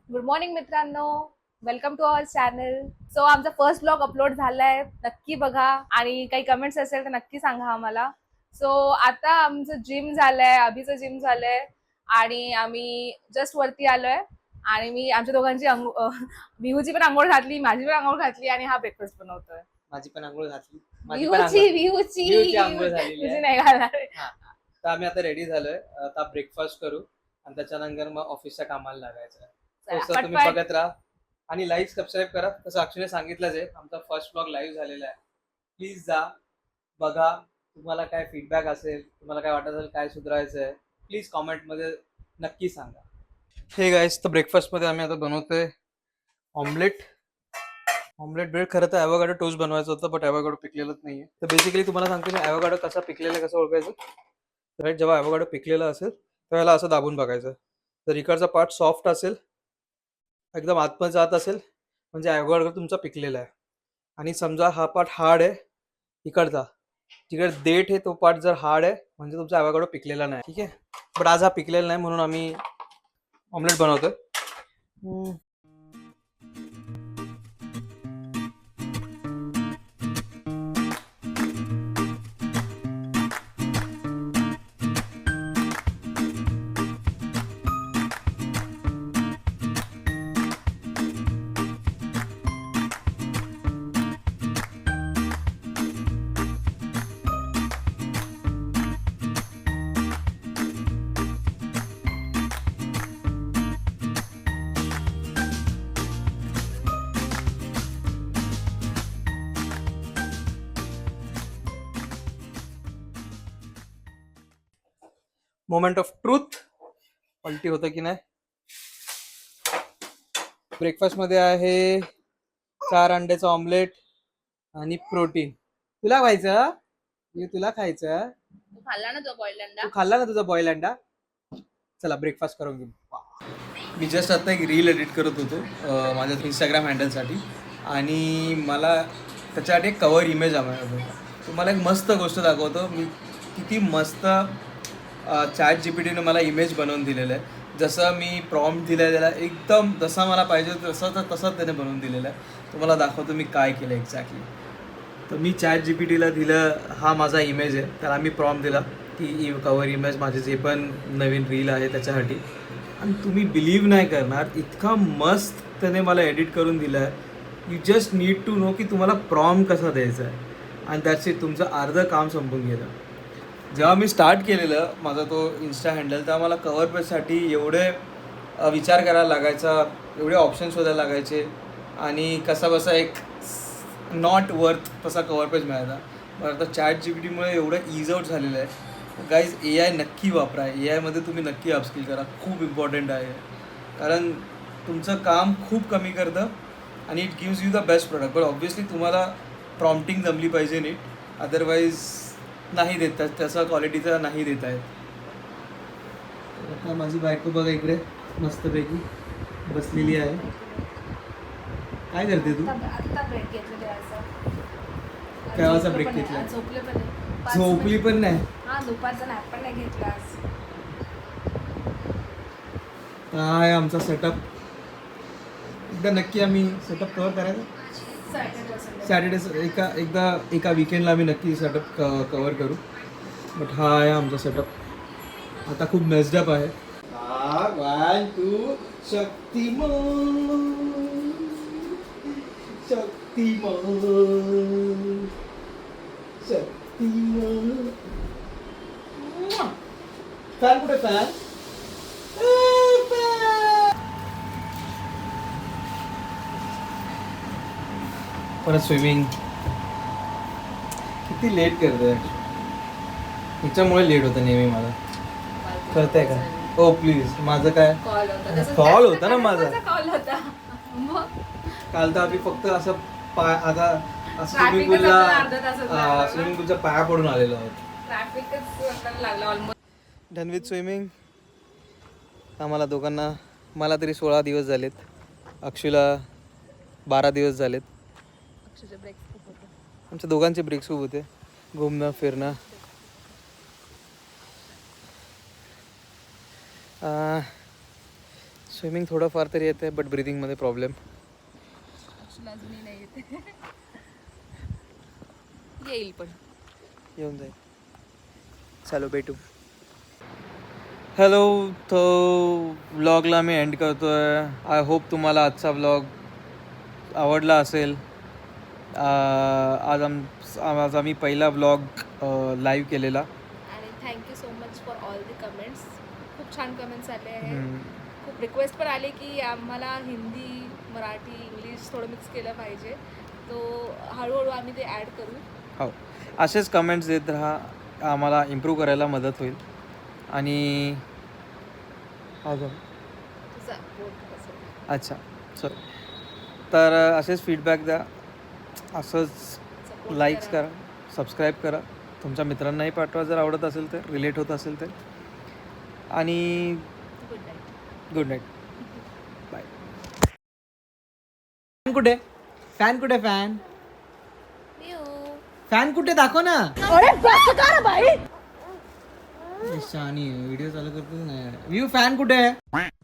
Good morning मित्रांनो, welcome to our channel. So आमचा first blog upload झालाय, नक्की बघा आणि काही कमेंट्स असेल तर नक्की सांगा आम्हाला. सो आता आमचं जिम झालंय, अभिचं जिम झालंय आणि आम्ही जस्ट वरती आलोय आणि मी आमच्या दोघांची विहूची पण आंघोळ घातली, माझी पण आंघोळ घातली आणि हा ब्रेकफास्ट बनवतोय. माझी पण अंघोळ घातली. विहूची अंघोळ झालेली तुझी आहे. नाही घालणार. हा, तर आम्ही आता रेडी झालोय. आता ब्रेकफास्ट करू आणि त्याच्यानंतर मग ऑफिसच्या कामाला लागायचं. चला, तसं तुम्ही पटपट. बघत राहा आणि लाईक सबस्क्राईब करा. तसं अक्षयने सांगितलंच आहे, आमचा फर्स्ट ब्लॉग लाईव्ह झालेला आहे. प्लीज जा बघा. तुम्हाला काय फीडबॅक असेल, तुम्हाला काय वाटत असेल, काय सुधारायचं आहे, प्लीज कॉमेंटमध्ये नक्की सांगा. हे गाईस, तर ब्रेकफास्टमध्ये आम्ही आता बनवतोय ऑमलेट. Omelette bread. खरं तर ॲव्होकाडो टोस्ट बनवायचं होतं, बट ॲव्होकाडो पिकलेलंच नाहीये. तर बेसिकली तुम्हाला सांगतो मी ॲव्होकाडो कसा पिकलेला कसं ओळखायचं. राईट, जेव्हा ॲव्होकाडो पिकलेला असेल त्यावेळेला असं दाबून बघायचं. तर इकडचा पार्ट सॉफ्ट असेल, एकदम आतमध्ये जात असेल, म्हणजे ॲव्होकाडो तुमचा पिकलेला आहे. आणि समजा हा पार्ट हार्ड आहे इकडचा, तिकडे देठ आहे तो पार्ट जर हार्ड आहे म्हणजे तुमचा ॲव्होकाडो पिकलेला नाही. ठीक आहे, बट आज हा पिकलेला नाही म्हणून आम्ही ऑमलेट बनवतोय. Moment of truth. पलटी होतं की नाही. ब्रेकफास्टमध्ये आहे 4 अंड्याचं ऑमलेट आणि प्रोटीन. तुला खायचं, तुला खायचं. तू खाल्ला ना तो बॉइल्ड अंडा? तू खाल्ला ना तुझा बॉईल अंडा. चला ब्रेकफास्ट करून घेऊ. मी जस्ट आता एक रील एडिट करत होतो माझ्या इंस्टाग्राम हँडलसाठी, आणि मला त्याच्यासाठी एक कवर इमेज हवा होता. तुम्हाला एक मस्त गोष्ट दाखवतो मी, किती मस्त चॅट जीपीटीने मला इमेज बनवून दिलेलं आहे. जसं मी प्रॉम्प्ट दिलं आहे त्याला, एकदम जसा मला पाहिजे तसं त्याने बनवून दिलेलं आहे. तुम्हाला दाखवतो मी काय केलं एक्झॅक्टली. तर मी चॅट जीपीटीला दिलं, हा माझा इमेज आहे, त्याला मी प्रॉम्प्ट दिला की कवर इमेज माझे जे पण नवीन रील आहे त्याच्यासाठी. आणि तुम्ही बिलीव्ह नाही करणार, इतका मस्त त्याने मला एडिट करून दिलं आहे. You just need to know की तुम्हाला प्रॉम्प्ट कसा द्यायचा आहे, आणि दॅट्स इट, तुमचं अर्धं काम संपून गेलं. जेव्हा मी स्टार्ट केलेलं माझा तो इन्स्टा हँडल, तेव्हा मला कवर पेजसाठी एवढे विचार करायला लागायचा, एवढे ऑप्शन शोधायला लागायचे, आणि कसा बसा एक नॉट वर्थ तसा कवर पेज मिळायचा. पण आता चॅट जीपीटीमुळे एवढं इज आउट झालेलं आहे. गाईज, AI नक्की वापरा. AIमध्ये तुम्ही नक्की अपस्किल करा, खूप इम्पॉर्टंट आहे. कारण तुमचं काम खूप कमी करतं आणि it gives you the best product. पण ऑब्व्हियसली तुम्हाला प्रॉम्प्टिंग जमली पाहिजे नीट, अदरवाईज नाही देतात, त्याचा क्वालिटीचा नाही देत आहेत. आता माझी बायको बघा इकडे मस्तपैकी बसलेली आहे. काय करते तू? आता ब्रेक घेतलं तेव्हाचा. केव्हाचा ब्रेक घेतला? झोपले पण आहे. झोपली पण नाही. हा, दुपारचा नॅप पण नाही घेतला आज. काय आमचा सेटअप एकदा नक्की आम्ही सेटअप कव्हर करायचा. सॅटर्डे एका विकेंडला आम्ही नक्की सेटअप कव्हर करू. बट हा आहे आमचा सेटअप. आता खूप मेस्डअप आहे. 1 2 शक्तिमान शक्तिमान शक्तिमान. फॅन कुठे? फॅन परत स्विमिंग. किती लेट करते ह्याच्यामुळे लेट होतं नेहमी मला. कळतंय का? हो प्लीज. माझं काय कॉल होता ना माझा. कॉल होता. काल तर आम्ही फक्त असं आता स्विमिंग पूलच्या पाया पडून आलेलो आहोत. Done with swimming. आम्हाला दोघांना, मला तरी 16 दिवस झालेत, अक्षूला 12 दिवस झालेत. आमच्या दोघांचे ब्रेक्स खूप होते, घुमणं फिरणं. स्विमिंग थोडंफार तरी येते बट ब्रिदिंगमध्ये प्रॉब्लेम. अजूनही नाही येते. येईल पण. येऊन जाईल. चलो भेटू. हॅलो, तो व्लॉगला मी एंड करतो आहे. आय होप तुम्हाला आजचा व्लॉग आवडला असेल. आज आम्ही पहिला व्लॉग लाईव्ह केलेला. आणि thank you so much for all the comments. खूप छान कमेंट्स आले आहेत. खूप रिक्वेस्ट पण आले की आम्हाला हिंदी, मराठी, इंग्लिश थोडं मिक्स केलं पाहिजे. तो हळूहळू आम्ही ते ॲड करू. हो, असेच कमेंट्स देत राहा, आम्हाला इम्प्रूव्ह करायला मदत होईल. आणि तुझा बोट असेल. अच्छा, सॉरी. तर असेच फीडबॅक द्या, असंच Support लाईक्स करा. करा, सबस्क्राईब करा, तुमच्या मित्रांनाही पाठवा जर आवडत असेल तर, रिलेट होत असेल तर. आणि good night. Good night, bye. Fan कुठे? फॅन कुठे? फॅन कुठे? दाखव ना. शानी व्हिडिओ चालू करतो ना. व्यू फॅन कुठे?